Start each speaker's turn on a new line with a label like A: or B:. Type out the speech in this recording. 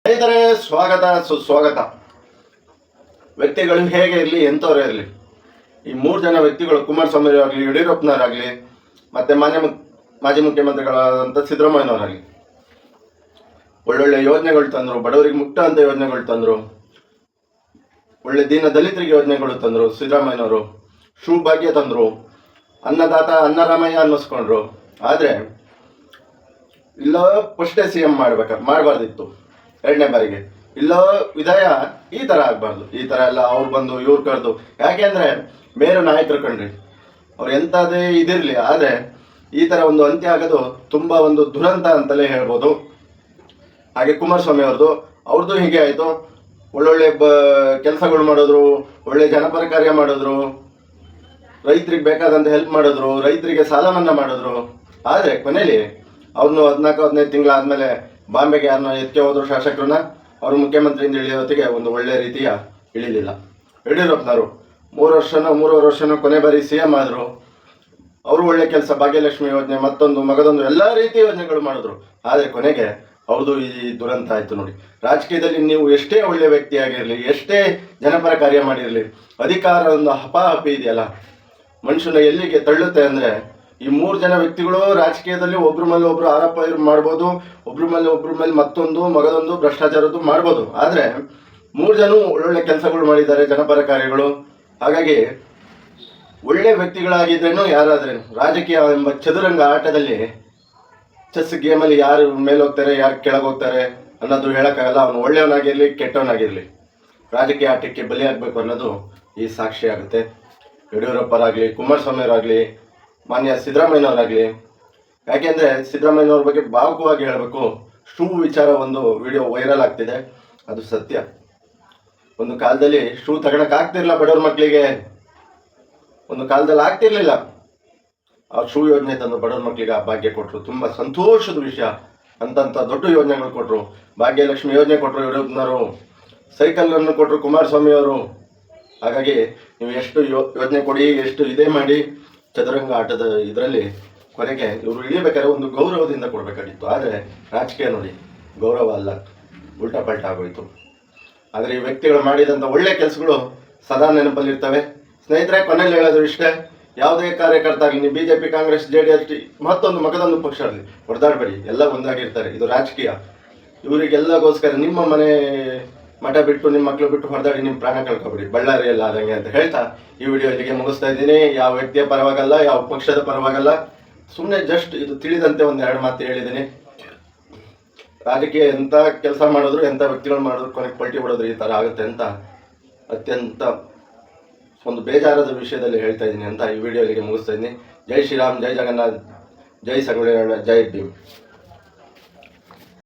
A: ಸ್ನೇಹಿತರೆ, ಸ್ವಾಗತ ಸುಸ್ವಾಗತ. ವ್ಯಕ್ತಿಗಳು ಹೇಗೆ ಇರಲಿ, ಎಂಥವರೇ ಇರಲಿ, ಈ ಮೂರು ಜನ ವ್ಯಕ್ತಿಗಳು, ಕುಮಾರಸ್ವಾಮಿ ಆಗಲಿ, ಯಡಿಯೂರಪ್ಪನವರಾಗಲಿ, ಮತ್ತೆ ಮಾಜಿ ಮುಖ್ಯಮಂತ್ರಿಗಳಾದಂಥ ಸಿದ್ದರಾಮಯ್ಯನವರಾಗಲಿ, ಒಳ್ಳೊಳ್ಳೆ ಯೋಜನೆಗಳು ತಂದರು. ಬಡವರಿಗೆ ಮುಕ್ತ ಅಂತ ಯೋಜನೆಗಳು ತಂದರು. ಒಳ್ಳೆ ದೀನ ದಲಿತರಿಗೆ ಯೋಜನೆಗಳು ತಂದರು ಸಿದ್ದರಾಮಯ್ಯನವರು. ಶೂ ಭಾಗ್ಯ ತಂದರು. ಅನ್ನದಾತ ಅನ್ನರಾಮಯ್ಯ ಅನ್ನಿಸ್ಕೊಂಡ್ರು. ಆದರೆ ಇಲ್ಲ ಫಸ್ಟೇ CM ಮಾಡಬಾರ್ದಿತ್ತು. ಎರಡನೇ ಬಾರಿಗೆ ಇಲ್ಲ ವಿದಾಯ ಈ ಥರ ಆಗಬಾರ್ದು. ಈ ಥರ ಎಲ್ಲ ಅವ್ರು ಬಂದು ಇವ್ರು ಕರೆದು, ಯಾಕೆಂದರೆ ಮೇರು ನಾಯಕರು ಕಣ್ರಿ, ಅವ್ರು ಎಂಥದೇ ಇದಿರಲಿ, ಆದರೆ ಈ ಥರ ಒಂದು ಅಂತ್ಯ ಆಗೋದು ತುಂಬ ಒಂದು ದುರಂತ ಅಂತಲೇ ಹೇಳ್ಬೋದು. ಹಾಗೆ ಕುಮಾರಸ್ವಾಮಿ ಅವ್ರದ್ದು ಹೀಗೆ ಆಯಿತು. ಒಳ್ಳೊಳ್ಳೆ ಕೆಲಸಗಳು ಮಾಡಿದ್ರು, ಒಳ್ಳೆ ಜನಪರ ಕಾರ್ಯ ಮಾಡಿದ್ರು, ರೈತರಿಗೆ ಬೇಕಾದಂಥ ಹೆಲ್ಪ್ ಮಾಡಿದ್ರು, ರೈತರಿಗೆ ಸಾಲ ಮನ್ನಾ ಮಾಡಿದ್ರು. ಆದರೆ ಕೊನೆಯಲ್ಲಿ ಅವ್ರನ್ನು 14-15 ತಿಂಗಳಾದಮೇಲೆ ಬಾಂಬೆಗೆ ಯಾರನ್ನ ಎತ್ಕೆ ಹೋದ್ರು ಶಾಸಕರನ್ನ, ಅವರು ಮುಖ್ಯಮಂತ್ರಿಯಿಂದ ಇಳಿಯೋತ್ತಿಗೆ ಒಂದು ಒಳ್ಳೆಯ ರೀತಿಯ ಇಳಿಲಿಲ್ಲ. ಯಡಿಯೂರಪ್ಪನವರು 3 ವರ್ಷನೂ ಕೊನೆ ಬಾರಿ CM ಆದರು. ಅವರು ಒಳ್ಳೆ ಕೆಲಸ, ಭಾಗ್ಯಲಕ್ಷ್ಮಿ ಯೋಜನೆ, ಮತ್ತೊಂದು ಮಗದೊಂದು ಎಲ್ಲ ರೀತಿಯ ಯೋಜನೆಗಳು ಮಾಡಿದ್ರು. ಆದರೆ ಕೊನೆಗೆ ಅವ್ರದ್ದು ಈ ದುರಂತ ಆಯಿತು ನೋಡಿ. ರಾಜಕೀಯದಲ್ಲಿ ನೀವು ಎಷ್ಟೇ ಒಳ್ಳೆಯ ವ್ಯಕ್ತಿಯಾಗಿರಲಿ, ಎಷ್ಟೇ ಜನಪರ ಕಾರ್ಯ ಮಾಡಿರಲಿ, ಅಧಿಕಾರ ಒಂದು ಹಪಾಹಪಿ ಇದೆಯಲ್ಲ, ಮನುಷ್ಯನ ಎಲ್ಲಿಗೆ ತಳ್ಳುತ್ತೆ ಅಂದರೆ, ಈ 3 ಜನ ವ್ಯಕ್ತಿಗಳು ರಾಜಕೀಯದಲ್ಲಿ ಒಬ್ರ ಮೇಲೆ ಒಬ್ರು ಆರೋಪ ಮಾಡ್ಬೋದು, ಒಬ್ರ ಮೇಲೆ ಮತ್ತೊಂದು ಮಗದೊಂದು ಭ್ರಷ್ಟಾಚಾರದ್ದು ಮಾಡ್ಬೋದು. ಆದರೆ 3 ಜನ ಒಳ್ಳೊಳ್ಳೆ ಕೆಲಸಗಳು ಮಾಡಿದ್ದಾರೆ, ಜನಪರ ಕಾರ್ಯಗಳು. ಹಾಗಾಗಿ ಒಳ್ಳೆ ವ್ಯಕ್ತಿಗಳಾಗಿದ್ರೇನು ಯಾರಾದ್ರೇನು, ರಾಜಕೀಯ ಎಂಬ ಚದುರಂಗ ಆಟದಲ್ಲಿ, ಚೆಸ್ ಗೇಮಲ್ಲಿ ಯಾರು ಮೇಲೆ ಹೋಗ್ತಾರೆ, ಯಾರು ಕೆಳಗೆ ಹೋಗ್ತಾರೆ ಅನ್ನೋದು ಹೇಳೋಕ್ಕಾಗಲ್ಲ. ಅವನು ಒಳ್ಳೆಯವನಾಗಿರಲಿ, ಕೆಟ್ಟವನಾಗಿರಲಿ, ರಾಜಕೀಯ ಆಟಕ್ಕೆ ಬಲಿಯಾಗಬೇಕು ಅನ್ನೋದು ಈ ಸಾಕ್ಷಿ ಆಗುತ್ತೆ. ಯಡಿಯೂರಪ್ಪರಾಗಲಿ, ಕುಮಾರಸ್ವಾಮಿಯವರಾಗಲಿ, ಮಾನ್ಯ ಸಿದ್ದರಾಮಯ್ಯನವರಾಗಲಿ. ಯಾಕೆಂದರೆ ಸಿದ್ದರಾಮಯ್ಯನವ್ರ ಬಗ್ಗೆ ಭಾವುಕವಾಗಿ ಹೇಳಬೇಕು. ಶೂ ವಿಚಾರ ಒಂದು ವಿಡಿಯೋ ವೈರಲ್ ಆಗ್ತಿದೆ, ಅದು ಸತ್ಯ. ಒಂದು ಕಾಲದಲ್ಲಿ ಶೂ ತಗೊಳಕ್ಕಾಗ್ತಿರ್ಲಿಲ್ಲ ಬಡವ್ರ ಮಕ್ಕಳಿಗೆ, ಒಂದು ಕಾಲದಲ್ಲಿ ಆಗ್ತಿರ್ಲಿಲ್ಲ. ಆ ಶೂ ಯೋಜನೆ ತಂದು ಬಡವ್ರ ಮಕ್ಕಳಿಗೆ ಆ ಭಾಗ್ಯ ಕೊಟ್ಟರು. ತುಂಬ ಸಂತೋಷದ ವಿಷಯ. ಅಂತಂಥ ದೊಡ್ಡ ಯೋಜನೆಗಳು ಕೊಟ್ಟರು. ಭಾಗ್ಯಲಕ್ಷ್ಮಿ ಯೋಜನೆ ಕೊಟ್ಟರು ಯಡಿಯೂರಪ್ಪನವರು, ಸೈಕಲನ್ನು ಕೊಟ್ಟರು ಕುಮಾರಸ್ವಾಮಿಯವರು. ಹಾಗಾಗಿ ನೀವು ಎಷ್ಟು ಯೋಜನೆ ಕೊಡಿ, ಎಷ್ಟು ಇದೇ ಮಾಡಿ, ಚದುರಂಗ ಆಟದ ಇದರಲ್ಲಿ ಕೊನೆಗೆ ಇವರು ಇಳಿಬೇಕಾದ್ರೆ ಒಂದು ಗೌರವದಿಂದ ಕೊಡಬೇಕಾಗಿತ್ತು. ಆದರೆ ರಾಜಕೀಯ ನೋಡಿ, ಗೌರವ ಅಲ್ಲ, ಉಲ್ಟಾ ಪಲ್ಟಾ ಆಗೋಯ್ತು. ಆದರೆ ಈ ವ್ಯಕ್ತಿಗಳು ಮಾಡಿದಂಥ ಒಳ್ಳೆ ಕೆಲಸಗಳು ಸದಾ ನೆನಪಲ್ಲಿರ್ತವೆ. ಸ್ನೇಹಿತರೆ, ಕೊನೆಯಲ್ಲಿ ಹೇಳೋದು ಇಷ್ಟೇ, ಯಾವುದೇ ಕಾರ್ಯಕರ್ತ ಆಗಲಿ, ನೀವು BJP, ಕಾಂಗ್ರೆಸ್, JDS, ಮತ್ತೊಂದು ಮಗದೊಂದು ಪಕ್ಷ ಆಗಲಿ, ಹೊಡೆದಾಡಬೇಡಿ. ಎಲ್ಲ ಒಂದಾಗಿರ್ತಾರೆ. ಇದು ರಾಜಕೀಯ. ಇವರಿಗೆಲ್ಲಗೋಸ್ಕರ ನಿಮ್ಮ ಮನೆ ಮಠ ಬಿಟ್ಟು, ನಿಮ್ಮ ಮಕ್ಕಳು ಬಿಟ್ಟು ಹೊಡೆದಾಡಿ ನಿಮ್ಮ ಪ್ರಾಣ ಕಳ್ಕೊಬೇಡಿ, ಬಳ್ಳಾರಿಯಲ್ಲ ಆದಂಗೆ ಅಂತ ಹೇಳ್ತಾ ಈ ವಿಡಿಯೋ ಇಲ್ಲಿಗೆ ಮುಗಿಸ್ತಾ ಇದ್ದೀನಿ. ಯಾವ ವ್ಯಕ್ತಿಯ ಪರವಾಗಲ್ಲ, ಯಾವ ಪಕ್ಷದ ಪರವಾಗಲ್ಲ, ಸುಮ್ಮನೆ ಜಸ್ಟ್ ಇದು ತಿಳಿದಂತೆ 1-2 ಮಾತು ಹೇಳಿದ್ದೀನಿ. ರಾಜಕೀಯ ಎಂಥ ಕೆಲಸ ಮಾಡಿದ್ರು, ಎಂಥ ವ್ಯಕ್ತಿಗಳು ಮಾಡಿದ್ರು, ಕೊನೆಗೆ ಪಲ್ಟಿ ಹೊಡೋದ್ರು ಈ ಥರ ಆಗುತ್ತೆ ಅಂತ ಅತ್ಯಂತ ಒಂದು ಬೇಜಾರದ ವಿಷಯದಲ್ಲಿ ಹೇಳ್ತಾ ಇದ್ದೀನಿ ಅಂತ ಈ ವಿಡಿಯೋ ಇಲ್ಲಿಗೆ ಮುಗಿಸ್ತಾ ಇದ್ದೀನಿ. ಜೈ ಶ್ರೀರಾಮ್, ಜೈ ಜಗನ್ನಾಥ್, ಜೈ ಸಂಗೊಳ್ಳಿ, ಜೈ ಭೀಮ್.